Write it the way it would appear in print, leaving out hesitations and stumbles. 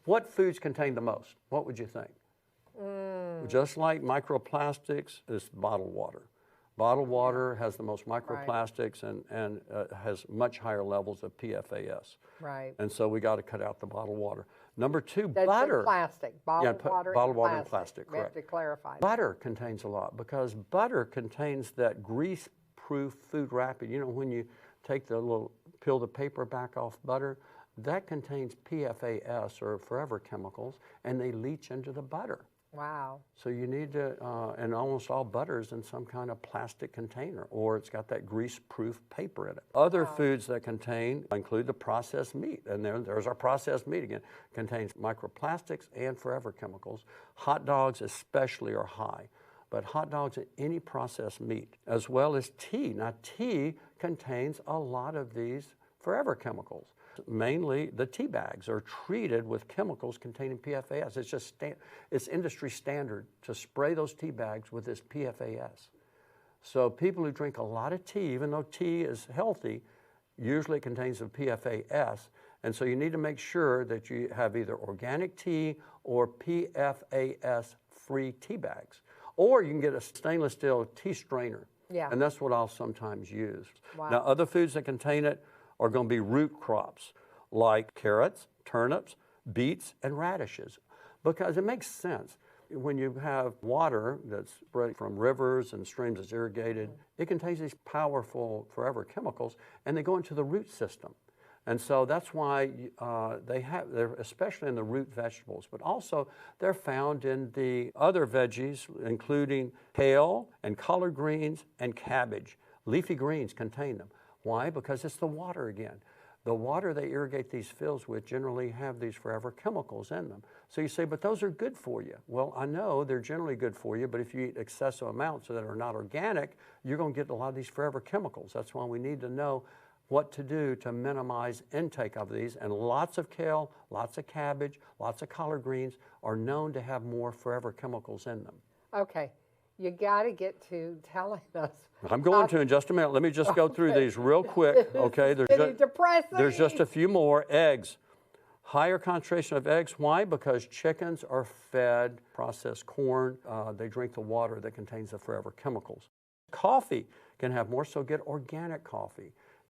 What foods contain the most? What would you think? Just like microplastics is bottled water. Bottled water has the most microplastics and has much higher levels of PFAS. Right. And so we got to cut out the bottled water. Number two, That's butter. Plastic. Bottled water and plastic, We have correct. to clarify. Butter contains a lot because butter contains that grease-proof food wrapping. You know, when you take the little, peel the paper back off butter, that contains PFAS or forever chemicals, and they leach into the butter. Wow. So you need to, and almost all butter's in some kind of plastic container, or it's got that grease-proof paper in it. Other foods that contain include the processed meat, and there's our processed meat again. Contains microplastics and forever chemicals. Hot dogs especially are high, but hot dogs and any processed meat, as well as tea. Now tea contains a lot of these forever chemicals. Mainly the tea bags are treated with chemicals containing PFAS. It's just it's industry standard to spray those tea bags with this PFAS. So people who drink a lot of tea, even though tea is healthy, usually it contains the PFAS. And so you need to make sure that you have either organic tea or PFAS-free tea bags. Or you can get a stainless steel tea strainer. Yeah. And that's what I'll sometimes use. Wow. Now, other foods that contain it are going to be root crops like carrots, turnips, beets, and radishes, because it makes sense. When you have water that's spread from rivers and streams that's irrigated, it contains these powerful forever chemicals, and they go into the root system. And so that's why they're especially in the root vegetables, but also they're found in the other veggies, including kale and collard greens and cabbage. Leafy greens contain them. Why? Because it's the water again. The water they irrigate these fields with generally have these forever chemicals in them. So you say, but those are good for you. Well, I know they're generally good for you, but if you eat excessive amounts that are not organic, you're going to get a lot of these forever chemicals. That's why we need to know what to do to minimize intake of these. And lots of kale, lots of cabbage, lots of collard greens are known to have more forever chemicals in them. Okay. You got to get to telling us. I'm going to in just a minute. Let me just go through these real quick. Okay, there's just a few more. Eggs. Higher concentration of eggs. Why? Because chickens are fed processed corn. They drink the water that contains the forever chemicals. Coffee can have more, so get organic coffee.